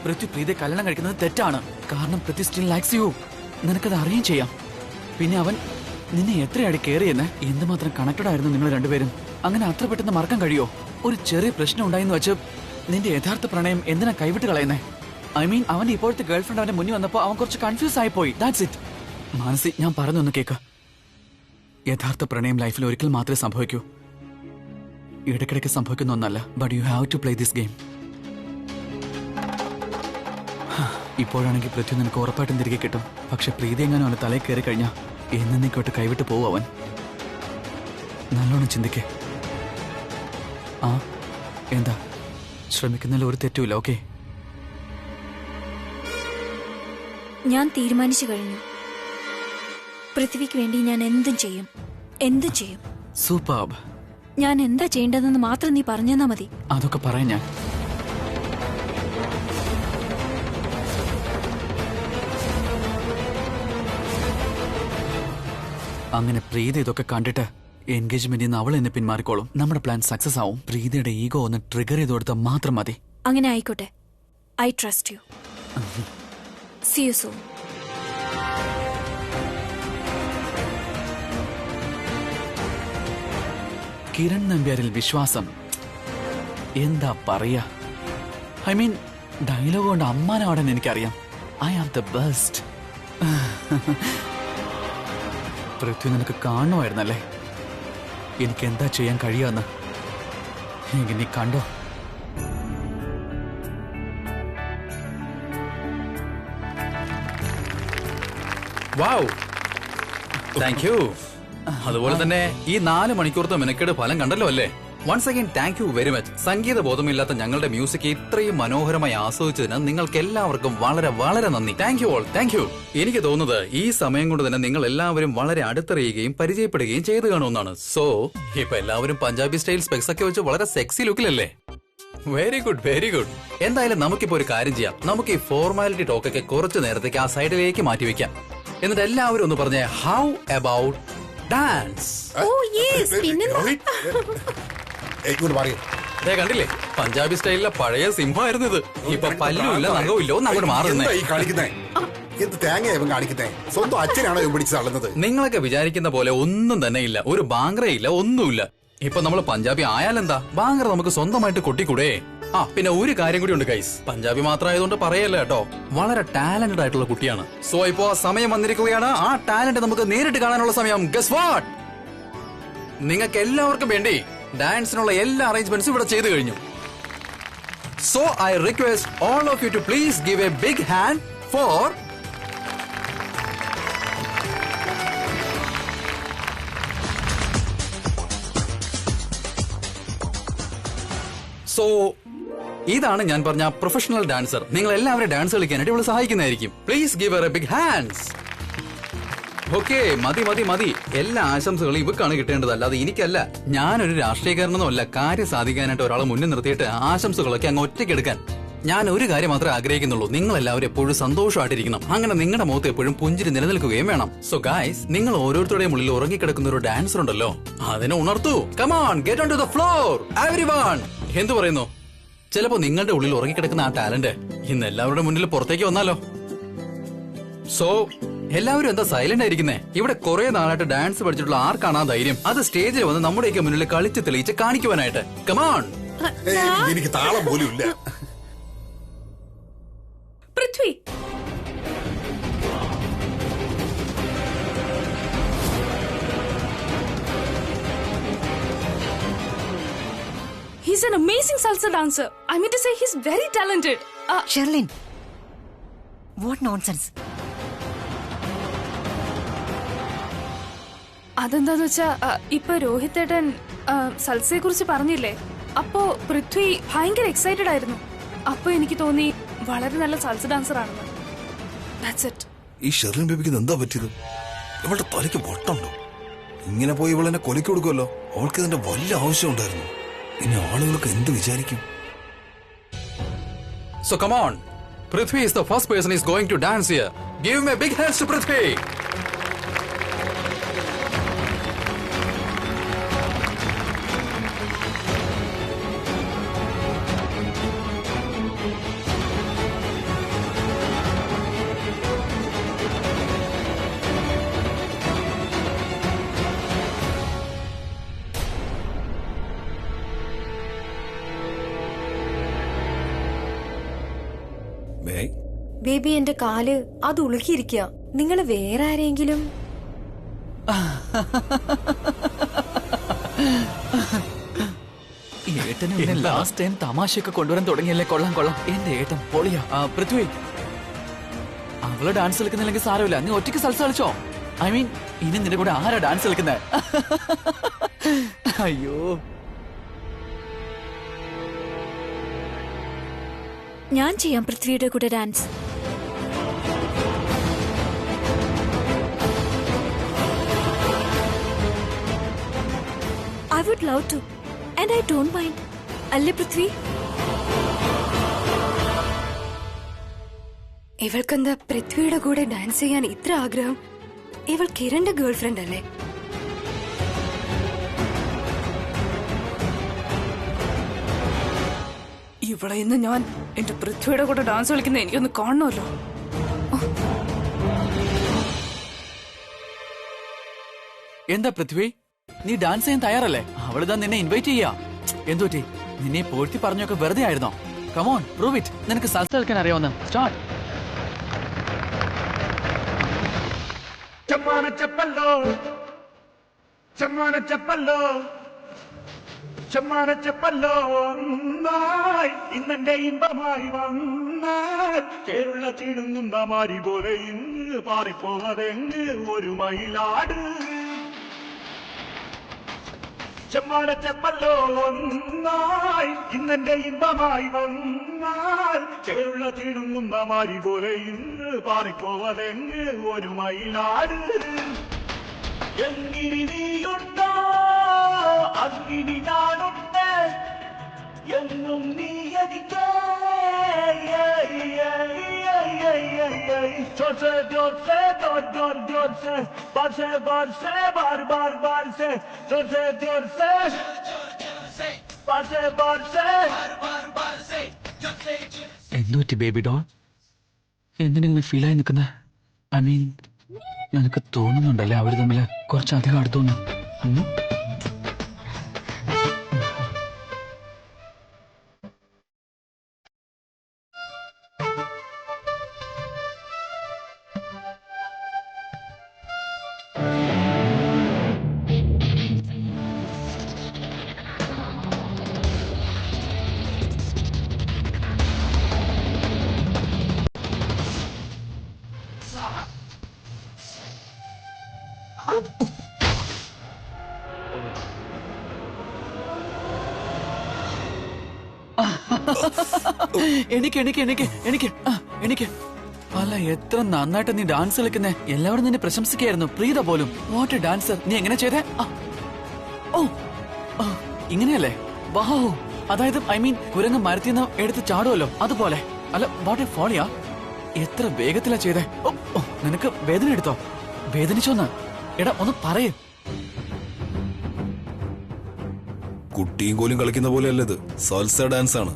പൃഥ്വി പ്രീതിയെ കല്യാണം കഴിക്കുന്നത് തെറ്റാണ്. കാരണം പൃഥ്വി സ്റ്റിൽ ലൈക്സ് യു. നിനക്കത് അറിയുകയും ചെയ്യാം. പിന്നെ അവൻ നിന്നെ എത്രയാടി കെയർ ചെയ്യുന്നത്? എന്തുമാത്രം കണക്റ്റഡ് ആയിരുന്നു നിങ്ങൾ രണ്ടുപേരും. അങ്ങനെ അത്ര പെട്ടെന്ന് മറക്കാൻ കഴിയോ? ഒരു ചെറിയ പ്രശ്നം ഉണ്ടായെന്ന് വെച്ച് നിന്റെ യഥാർത്ഥ പ്രണയം എന്തിനാ കൈവിട്ട് കളയുന്നേ? ഐ മീൻ അവന്റെ ഇപ്പോഴത്തെ ഗേൾഫ്രണ്ട് അവന്റെ മുന്നിൽ വന്നപ്പോ അവൻ കുറച്ച് കൺഫ്യൂസ് ആയിപ്പോയി. That's it. മാനസി, ഞാൻ പറഞ്ഞൊന്ന് കേക്ക്. യഥാർത്ഥ പ്രണയം ലൈഫിൽ ഒരിക്കൽ മാത്രമേ സംഭവിക്കൂ. ഇടയ്ക്കിടയ്ക്ക് സംഭവിക്കുന്ന ഒന്നല്ല. But you have to play this game. ഇപ്പോഴാണെങ്കിൽ പൃഥ്വി നിനക്ക് ഉറപ്പായിട്ടും തിരികെ കിട്ടും. പക്ഷെ പ്രീതി എങ്ങാനും അവന്റെ തലയിൽ കയറി കഴിഞ്ഞാൽ എന്നേക്കോട്ട് കൈവിട്ട് പോവും അവൻ. നല്ലോണം ചിന്തിക്കേ. ആ എന്താ, ശ്രമിക്കുന്നതിൽ ഒരു തെറ്റുമില്ല. ഓക്കെ, ഞാൻ തീരുമാനിച്ചു കഴിഞ്ഞു. പൃഥ്വിക്ക് വേണ്ടി ഞാൻ എന്തും ചെയ്യും. എന്തും ചെയ്യും. സൂപ്പർബ്. ഞാൻ എന്താ ചെയ്യേണ്ടതെന്ന് മാത്രം നീ പറഞ്ഞെന്നാ മതി. അതൊക്കെ പറയാൻ ഞാൻ. അങ്ങനെ പ്രീതി ഇതൊക്കെ കണ്ടിട്ട് എൻഗേജ്മെന്റിൽ നിന്ന് അവൾ എന്നെ പിന്മാറിക്കോളും. നമ്മുടെ പ്ലാൻ സക്സസ് ആവും. പ്രീതിയുടെ ഈഗോ ഒന്ന് ട്രിഗർ ചെയ്ത് കൊടുത്താൽ മാത്രം മതി. അങ്ങനെ ആയിക്കോട്ടെ. I trust you. See you soon. Kiran നമ്പ്യാരിൽ വിശ്വാസം എന്താ പറയാ? ഐ മീൻ ഡയലോഗ് കൊണ്ട് അമ്മാനാവാൻ എനിക്കറിയാം. I am the best. Prithvi നിനക്ക് കാണുമായിരുന്നല്ലേ എനിക്ക് എന്താ ചെയ്യാൻ കഴിയാന്ന്? എങ്കിൽ നീ കണ്ടോ. Wow, thank you. അതുപോലെ തന്നെ ഈ 4 മണിക്കൂറത്തെ മെനക്കേട് ഫലം കണ്ടല്ലോ അല്ലേ? Once again thank you very much. സംഗീത ബോധമില്ലാത്ത ഞങ്ങളുടെ മ്യൂസിക് ഇത്രയും മനോഹരമായി ആസ്വദിച്ചതിന് നിങ്ങൾക്ക് എല്ലാവർക്കും വളരെ വളരെ നന്ദി. Thank you all. Thank you. എനിക്ക് തോന്നുന്നത് ഈ സമയം കൊണ്ട് തന്നെ നിങ്ങൾ എല്ലാവരും വളരെ അടുത്തറിയുകയും പരിചയപ്പെടുകയും ചെയ്തു കാണുമെന്നാണ്. സോ ഇപ്പൊ എല്ലാവരും പഞ്ചാബി സ്റ്റൈൽ സ്പെക്സ് ഒക്കെ വെച്ച് വളരെ സെക്സി ലുക്കിലല്ലേ? Very good, very good. എന്തായാലും നമുക്കിപ്പോ ഒരു കാര്യം ചെയ്യാം. നമുക്ക് ഈ ഫോർമാലിറ്റി ടോക്കൊക്കെ കുറച്ചു നേരത്തേക്ക് ആ സൈഡിലേക്ക് മാറ്റിവെക്കാം. എന്നിട്ട് എല്ലാവരും ഒന്ന് പറഞ്ഞേ, ഹൗ അബൌട്ട് ഡാൻസ്? കണ്ടില്ലേ, പഞ്ചാബി സ്റ്റൈലിലെ പഴയ സിംഹമായിരുന്നു ഇത്. ഇപ്പൊ പല്ലുമില്ല നഖവുമില്ല. ഒന്ന് അങ്ങോട്ട് മാറുന്നേ. നിങ്ങളൊക്കെ വിചാരിക്കുന്ന പോലെ ഒന്നും തന്നെ ഇല്ല. ഒരു ബാങ്ക്രയില്ല, ഒന്നുമില്ല. ഇപ്പൊ നമ്മൾ പഞ്ചാബി ആയാലെന്താ, ബാങ്ക്ര നമുക്ക് സ്വന്തമായിട്ട് കൊട്ടിക്കൂടെ? ആ പിന്നെ ഒരു കാര്യം കൂടി ഉണ്ട് ഗൈസ്. പഞ്ചാബി മാത്രമായതുകൊണ്ട് പറയല്ല കേട്ടോ, വളരെ ടാലന്റഡ് ആയിട്ടുള്ള കുട്ടിയാണ്. സോ ഇപ്പോ ആ സമയം വന്നിരിക്കുകയാണ്. ആ ടാലന്റ് നമുക്ക് നേരിട്ട് കാണാനുള്ള സമയം. Guess what? നിങ്ങൾക്ക് എല്ലാവർക്കും വേണ്ടി ഡാൻസിനുള്ള എല്ലാ അറേഞ്ച്മെന്റ്സും ഇവിടെ ചെയ്തു കഴിഞ്ഞു. So I request all of you to please give a big hand for ഇതാണ് ഞാൻ പറഞ്ഞ പ്രൊഫഷണൽ ഡാൻസർ. നിങ്ങൾ എല്ലാവരും ഡാൻസ് കളിക്കാനായിട്ട് ഇവിടെ സഹായിക്കുന്നതായിരിക്കും. Please give a big hands. Okay, മതി മതി മതി. എല്ലാ ആശംസകളും ഇവക്കാണ് കിട്ടേണ്ടത്, അല്ലാതെ എനിക്കല്ല. ഞാനൊരു രാഷ്ട്രീയക്കാരനൊന്നുമല്ല. കാര്യം സാധിക്കാനായിട്ട് ഒരാളെ മുന്നിൽ നിർത്തിയിട്ട് ആശംസകളൊക്കെ അങ്ങ് ഒറ്റയ്ക്കെടുക്കാൻ. ഞാൻ ഒരു കാര്യം മാത്രമേ ആഗ്രഹിക്കുന്നുള്ളൂ, നിങ്ങൾ എല്ലാവരും എപ്പോഴും സന്തോഷമായിട്ടിരിക്കണം. അങ്ങനെ നിങ്ങളുടെ മുഖത്ത് എപ്പോഴും പുഞ്ചിരി നിലനിൽക്കുകയും വേണം. സോ ഗൈസ്, നിങ്ങൾ ഓരോരുത്തരുടെയും ഉള്ളിൽ ഉറങ്ങിക്കിടക്കുന്ന ഒരു ഡാൻസർ ഉണ്ടല്ലോ, അതിനെ ഉണർത്തൂ. Come on, get on to the floor everyone. എന്തു പറയുന്നു? ചിലപ്പോ നിങ്ങളുടെ ഉള്ളിൽ ഉറങ്ങിക്കിടക്കുന്ന ആ ടാലന്റ് ഇന്ന് എല്ലാവരുടെ മുന്നിൽ പുറത്തേക്ക് വന്നാലോ? സോ എല്ലാവരും എന്താ സൈലന്റ് ആയിരിക്കുന്നേ? ഇവിടെ കുറെ നാളായിട്ട് ഡാൻസ് പഠിച്ചിട്ടുള്ള ആർക്കാണ് ആ ധൈര്യം അത് സ്റ്റേജിൽ വന്ന് നമ്മുടെയൊക്കെ മുന്നിൽ കളിച്ച് തെളിയിച്ച് കാണിക്കുവാനായിട്ട്? Come on. എനിക്ക് താളം പോലും ഇല്ല. Prithvi, he's an amazing salsa dancer. I mean to say, he's very talented. Sherlyn, what nonsense. അതെന്താന്ന് വെച്ചാ ഇപ്പൊ രോഹിത് ഏട്ടൻ സൽസയെ കുറിച്ച് പറഞ്ഞില്ലേ, അപ്പോ പൃഥ്വി ഭയങ്കര എക്സൈറ്റഡ് ആയിരുന്നു. അപ്പൊ എനിക്ക് തോന്നി വളരെ നല്ല സൽസ ഡാൻസർ ആണെന്ന്. That's it. ഈ ഷെർലിൻ ബേബിക്ക് എന്താ പറ്റിയത്? ഇവളുടെ തലയ്ക്ക് പൊട്ടുണ്ടോ? ഇങ്ങനെ പോയി ഇവളെന്നെ കൊലക്ക് കൊടുക്കുമല്ലോ. അവൾക്ക് ഇതിന്റെ വലിയ ആവശ്യം ഉണ്ടായിരുന്നു. ഇനി ആളുകളൊക്കെ എന്ത് വിചാരിക്കും? So come on, Prithvi is the first person is going to dance here. Give him a big hands to Prithvi. May baby എന്റെ കാല് അത് ഉളുക്കിയിരിക്കുക. നിങ്ങൾ വേറെ ആരെങ്കിലും? ഏട്ടന് ലാസ്റ്റ് ടൈം തമാശയൊക്കെ കൊണ്ടുവരാൻ തുടങ്ങിയല്ലേ. കൊള്ളാം കൊള്ളാം, എന്റെ ഏട്ടൻ പൊളിയാ. പൃഥ്വി, അവള് ഡാൻസ് കളിക്കുന്നില്ലെങ്കിൽ സാരമില്ല, നീ ഒറ്റയ്ക്ക് സൽസ കളിച്ചോ. ഐ മീൻ, ഇനി നിന്റെ കൂടെ ആരാ ഡാൻസ് കളിക്കുന്നത്? അയ്യോ, ഞാൻ ചെയ്യാം പൃഥ്വിയുടെ കൂടെ dance. I would love to, and I don't mind. അല്ലേ പൃഥ്വി? ഇവൾക്കെന്താ പൃഥ്വിയുടെ കൂടെ ഡാൻസ് ചെയ്യാൻ ഇത്ര ആഗ്രഹം? ഇവൾ കിരണിന്റെ ഗേൾഫ്രണ്ട് അല്ലേ? ഇവിടെ ഇന്ന് ഞാൻ എന്റെ പൃഥ്വിയുടെ കൂടെ ഡാൻസ് കളിക്കുന്ന എനിക്കൊന്ന് കാണണമല്ലോ. എന്താ പൃഥ്വി, നീ ഡാൻസ് ചെയ്യാൻ തയ്യാറല്ലേ? അവളിതാ നിന്നെ ഇൻവൈറ്റ് ചെയ്യാ. എന്തുപറ്റി? നിന്നെ പോഴ്ത്തി പറഞ്ഞൊക്കെ വെറുതെ ആയിരുന്നോ? Come on, prove it. നിനക്ക് സൽസ കളിക്കാൻ അറിയാവുന്ന സ്റ്റാർട്ട്. ചമ്മാന ചപ്പല്ലോ ചമ്മാന ചപ്പല്ലോ ചമ്മാന ചപ്പല്ലോ ഒന്നായി ഇന്നെന്റെ ഇമ്പമായി വന്നാൽ കേരള ചീടുന്ന മാരി പോലെ ഇന്ന് പാറിപ്പോവതെങ്ങ് ഒരു മയിലാട്. ചമ്മാന ചപ്പല്ലോ ഒന്നായി ഇന്നെന്റെ ഇമ്പമായി വന്നാൽ കേരള ചീടുന്ന മാരി പോലെ ഇന്ന് പാറിപ്പോവതെങ്ങ് ഒരു മയിലാട്. എങ്കിരി നീയുണ്ടോ അഗ്നി ഞാനുണ്ട് എന്നും നീ എനിക്ക് ജോർസെ ജോർസെ ജോർ ജോർസെ ബാർസെ ബാർസെ ബാർ ബാർ ബാർസെ ജോർസെ ജോർസെ ബാർസെ ബാർസെ എന്തുപറ്റി ബേബി ഡോൾ? എന്തിനെ ഫീലായി നിൽക്കുന്നത്? ഐ മീൻ, നിനക്ക് തോന്നുന്നുണ്ടല്ലേ അവര് തമ്മിൽ കുറച്ചധികം അടുത്തോന്ന്? എനിക്ക് എനിക്ക് എനിക്ക് എനിക്ക് എനിക്ക് അല്ല, എത്ര നന്നായിട്ട് നീ ഡാൻസ് കളിക്കുന്നേ. എല്ലാവരും നിന്നെ പ്രശംസിക്കായിരുന്നു, പ്രീത പോലും. What A dancer. നീ എങ്ങനെ ചെയ്തേ? ഓ, ഇങ്ങനെയല്ലേ? വാഹോ, അതായത് ഐ മീൻ, കുരങ്ങ് മരത്തിന്ന് എടുത്ത് ചാടുമല്ലോ അതുപോലെ. അല്ല, വാട്ട് എ ഫോളിയാ. എത്ര വേഗത്തിലാ ചെയ്തേ. ഓ, നിനക്ക് വേദന എടുത്തോ? വേദനിച്ചോന്ന്? എടാ, ഒന്ന് പറയേ. കുട്ടിയും കോലും കളിക്കുന്ന പോലെയല്ല ഇത്. സൽസ ഡാൻസ് ആണ്.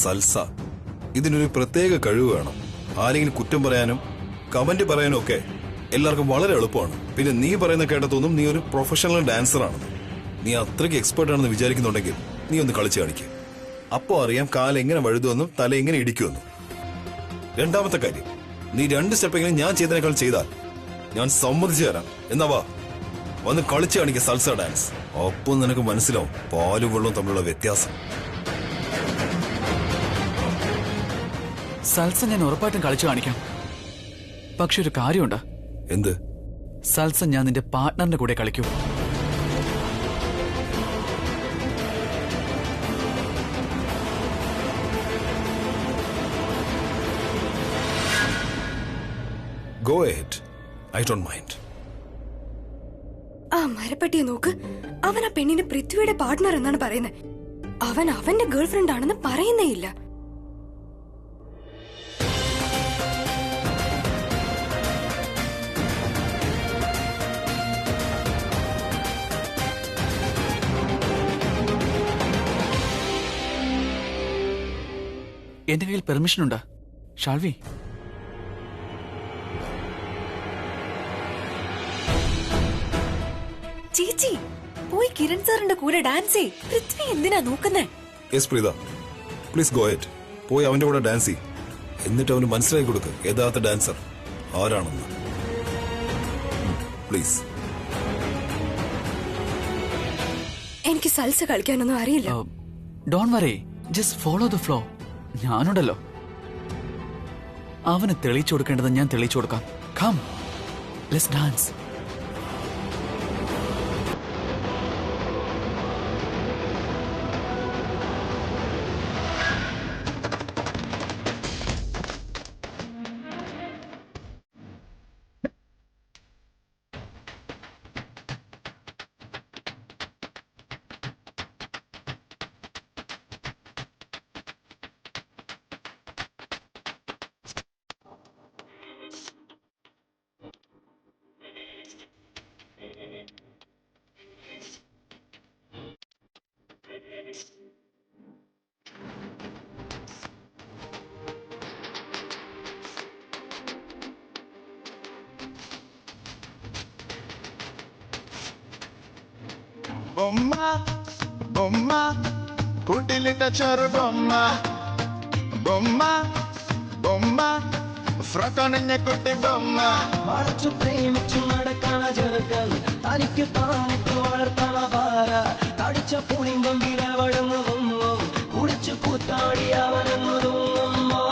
സൽസ ഇതിനൊരു പ്രത്യേക കഴിവ് വേണം. ആരെങ്കിലും കുറ്റം പറയാനും കമന്റ് പറയാനും ഒക്കെ എല്ലാവർക്കും വളരെ എളുപ്പമാണ്. പിന്നെ നീ പറയുന്ന കേട്ടതൊന്നും നീ ഒരു പ്രൊഫഷണൽ ഡാൻസറാണ്. നീ അത്രയ്ക്ക് എക്സ്പേർട്ട് ആണെന്ന് വിചാരിക്കുന്നുണ്ടെങ്കിൽ നീ ഒന്ന് കളിച്ചു കാണിക്കുക. അപ്പോ അറിയാം കാൽ എങ്ങനെ വഴുതുമെന്നും തല എങ്ങനെ ഇടിക്കുമെന്നും. രണ്ടാമത്തെ കാര്യം, നീ 2 സ്റ്റെപ്പെങ്കിലും ഞാൻ ചെയ്തതിനേക്കാൾ ചെയ്താൽ ഞാൻ സമ്മതിച്ചു തരാം. എന്നാ വാ, വന്ന് കളിച്ചു കാണിക്കുക സൽസ ഡാൻസ്. ഒപ്പം നിനക്ക് മനസ്സിലാവും പാലും വെള്ളവും തമ്മിലുള്ള വ്യത്യാസം. സൽസ ഞാൻ ഉറപ്പായിട്ടും കളിച്ചു കാണിക്കാം. പക്ഷെ ഒരു കാര്യമുണ്ട്. എന്ത്? സൽസ ഞാൻ നിന്റെ പാർട്ട്ണറിന്റെ കൂടെ കളിക്കൂ. Go ahead. I don't mind. ആ മരപ്പട്ടിയെ നോക്ക്. അവൻ ആ പെണ്ണിന് പൃഥ്വിയുടെ പാർട്ട്ണർ എന്നാണ് പറയുന്നത്. അവൻ അവന്റെ ഗേൾഫ്രണ്ട് ആണെന്ന് പറയുന്നേ ഇല്ല. എന്റെ കയ്യിൽ പെർമിഷൻ ഉണ്ട്. ഷാൽവി, ചേച്ചി പോയി കിരൺ സാറിന്റെ കൂടെ ഡാൻസ് ചെയ്. പൃഥ്വി എന്തിനാ നോക്കുന്നേ? Yes Preetha, please go ahead. പോയി അവന്റെ കൂടെ ഡാൻസ് ചെയ്യ്. എന്നിട്ട് അവന് മനസ്സിലാക്കി കൊടുക്ക് യഥാർത്ഥ ഡാൻസർ ആരാണെന്ന്. പ്ലീസ്. എനിക്ക് സൽസ കളിക്കാനൊന്നും അറിയില്ല. Don't worry, just follow the flow. ഞാനുണ്ടല്ലോ. അവന് തെളിയിച്ചു കൊടുക്കേണ്ടത് ഞാൻ തെളിയിച്ചു കൊടുക്കാം. Come, let's dance. బొమ్మ బొమ్మ పుట్టిలిట చరు బొమ్మ బొమ్మ బొమ్మ ഫ്രക്കണിഞ്ഞ കുട്ടി ബൊമ്മ വളച്ചു പ്രേമിച്ചു നടക്കണ ചെറുക്കൻ തനിക്ക് താനിക്ക് വളർത്തണ പാര തടിച്ച പുളിങ്കം വിലവഴങ്ങുന്നു കുടിച്ചു കൂത്താടി അവനെന്നു തോന്നുമ്പോ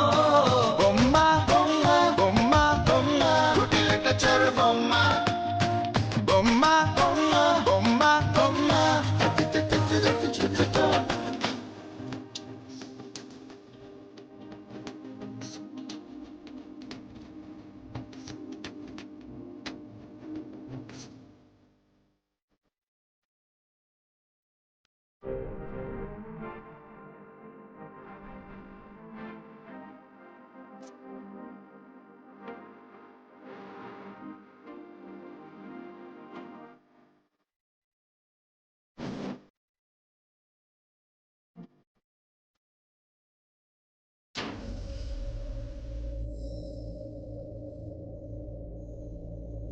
ബൊമ്മ ബൊമ്മ ബൊമ്മ ബൊമ്മ കുട്ടിലിട്ട ചെറു ബൊമ്മ ബൊമ്മ ബൊമ്മ ബൊമ്മ ബൊമ്മ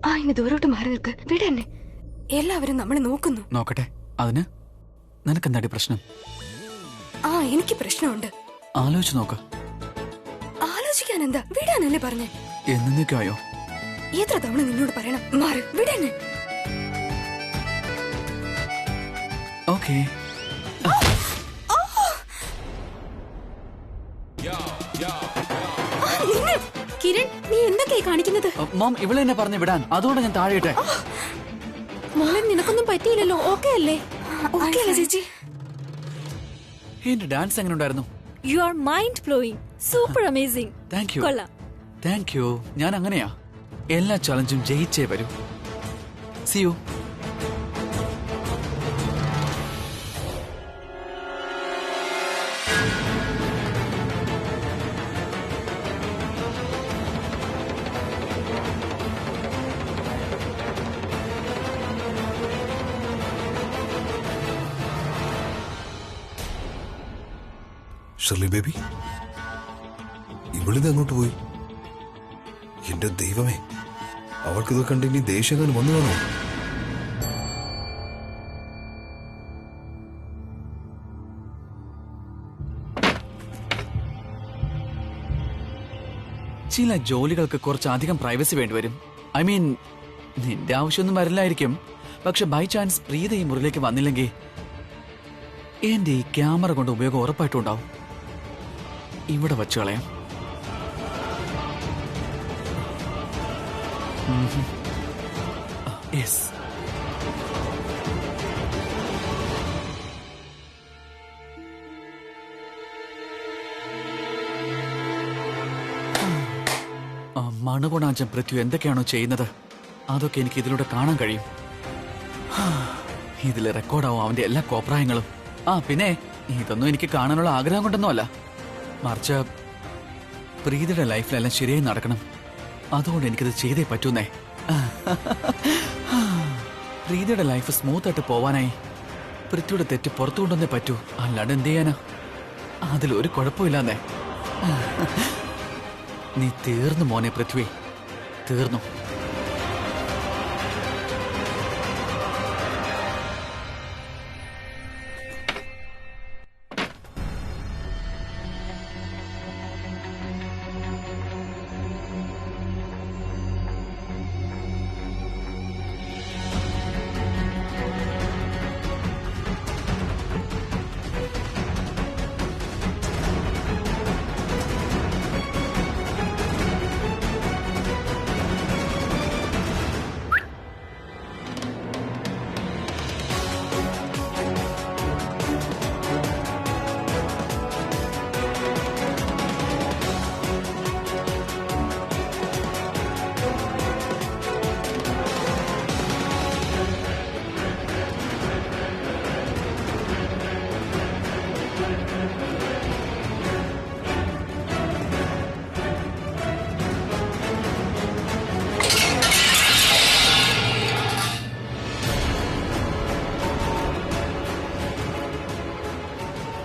ആ, ഇനി ദൂരോട്ട് മാറി നിൽക്ക്. വിടെന്നെ. എല്ലാവരും നമ്മളെ നോക്കുന്നു. നോക്കട്ടെ, അതിന് നിനക്കെന്താടി പ്രശ്നം? ആ, എനിക്ക് പ്രശ്നമുണ്ട്. ആലോചിച്ച് നോക്ക്. ആലോചിക്കാൻ എന്താ? വിടാനല്ലേ പറഞ്ഞേ? എന്നേക്കായോ? എത്ര തവണ നിന്നോട് പറയണം? മാറി വിടെന്നെ. ഓക്കേ. കിരൺ, നീ എന്തൊക്കെയായി കാണിക്കുന്നത്? മോം ഇവളെ എന്നെ പറഞ്ഞു വിടാൻ, അതുകൊണ്ട് ഞാൻ താഴെയിട്ടെ. മോളെ, നിനക്കൊന്നും പറ്റിയില്ലല്ലോ? ഓക്കെ അല്ലേ? ഓക്കെ അല്ലേ ചേച്ചി? എന്റെ ഡാൻസ് എങ്ങനെ ഉണ്ടായിരുന്നു? You are mind blowing. Super amazing. Thank you. കൊള്ളാം. Thank you. ഞാൻ അങ്ങനെയാ, എല്ലാ ചലഞ്ചും ജയിച്ചേ വരൂ. See you. ഷെർലി ബേബി, ഇവളിത് അങ്ങോട്ട് പോയി? എന്റെ ദൈവമേ, അവൾക്കിത് കണ്ട് ഇനി ദേഷ്യകാലം വന്നു കാണോ? ചില ജോലികൾക്ക് കുറച്ചധികം പ്രൈവസി വേണ്ടിവരും. ഐ മീൻ, നിന്റെ ആവശ്യമൊന്നും വരില്ലായിരിക്കും. പക്ഷെ ബൈ ചാൻസ് പ്രീത ഈ മുറിയിലേക്ക് വന്നില്ലെങ്കിൽ എന്റെ ഈ ക്യാമറ കൊണ്ട് ഉപയോഗം ഉറപ്പായിട്ടും ഉണ്ടാവും. ഇവിടെ വച്ചു കളയാം. യെസ്. മണുകൊണാഞ്ചൻ പൃഥ്വി എന്തൊക്കെയാണോ ചെയ്യുന്നത് അതൊക്കെ എനിക്ക് ഇതിലൂടെ കാണാൻ കഴിയും. ഇതിൽ റെക്കോർഡാവും അവന്റെ എല്ലാ കോപ്രായങ്ങളും. പിന്നെ ഇതൊന്നും എനിക്ക് കാണാനുള്ള ആഗ്രഹം കൊണ്ടൊന്നും അല്ല, മറിച്ച് പ്രീതിയുടെ ലൈഫിലെല്ലാം ശരിയായി നടക്കണം. അതുകൊണ്ട് എനിക്കിത് ചെയ്തേ പറ്റൂന്നേ. പ്രീതിയുടെ ലൈഫ് സ്മൂത്ത് ആയിട്ട് പോവാനായി പൃഥ്വിയുടെ തെറ്റ് പുറത്തു കൊണ്ടുവന്നേ പറ്റൂ. അല്ലാണ്ട് എന്ത് ചെയ്യാനാ? അതിലൊരു കുഴപ്പമില്ലാന്നേ. നീ തീർന്നു മോനെ പൃഥ്വി, തീർന്നു.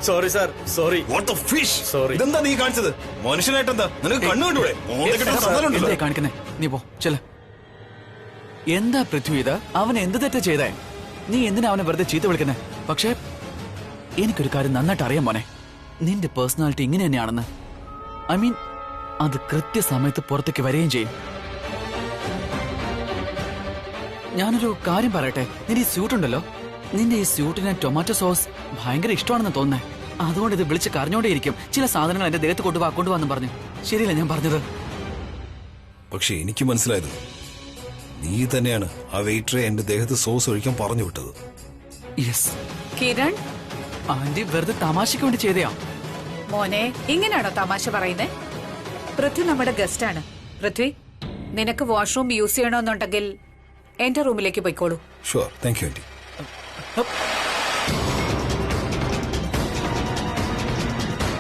Sorry sir sorry. What the fish. Sorry. ഇതെന്താ നീ കാണിച്ചത്? മനുഷ്യനായിട്ടെന്താ നിനക്ക് കണ്ണു കണ്ടൂടെ? എന്താ കാണിക്കുന്നേ? നീ പോ ചെല. എന്താ പൃഥ്വി ഇത്? അവൻ എന്ത് തെറ്റാ ചെയ്തേ? നീ എന്തിനാ അവനെ വെറുതെ ചീത്ത വിളിക്കുന്നേ? പക്ഷേ എനിക്കൊരു കാര്യം നന്നായിട്ട് അറിയാം മോനെ, നിന്റെ പേഴ്സണാലിറ്റി ഇങ്ങനെ തന്നെയാണെന്ന്. ഐ മീൻ അത് കൃത്യസമയത്ത് പുറത്തേക്ക് വരികയും ചെയ്യും. ഞാനൊരു കാര്യം പറയട്ടെ, നിന്റെ ഈ സ്യൂട്ട് ഉണ്ടല്ലോ, നിന്റെ ഈ സ്യൂട്ടിന് ടൊമാറ്റോ സോസ് ഭയങ്കര ഇഷ്ടമാണെന്ന് തോന്നുന്നേ. അതുകൊണ്ട് ഇത് വിളിച്ച് കരഞ്ഞോണ്ടേയിരിക്കും. ചില സാധനങ്ങൾ എന്റെ ദേഹത്ത് കൊണ്ടുപോകാന്ന് പറഞ്ഞു. ശരിയല്ല ഞാൻ പറഞ്ഞത്? പക്ഷെ എനിക്ക് മനസ്സിലായത് നീ തന്നെയാണ് ആ വെയിറ്ററെ എന്റെ ദേഹത്ത് സോസ് ഒഴിക്കാൻ പറഞ്ഞു വിട്ടത്. യെസ്. കിരൺ, ആന്റി വെറുതെ തമാശയ്ക്ക് വേണ്ടി ചെയ്തയാ. മോനെ ഇങ്ങനെയാണോ തമാശ പറയുന്നേ? പൃഥ്വി നമ്മുടെ ഗസ്റ്റ് ആണ്. പൃഥ്വി, നിനക്ക് വാഷ്റൂം യൂസ് ചെയ്യണമെന്നുണ്ടെങ്കിൽ എന്റെ റൂമിലേക്ക് പോയിക്കോളൂ. Sure, thank you aunty.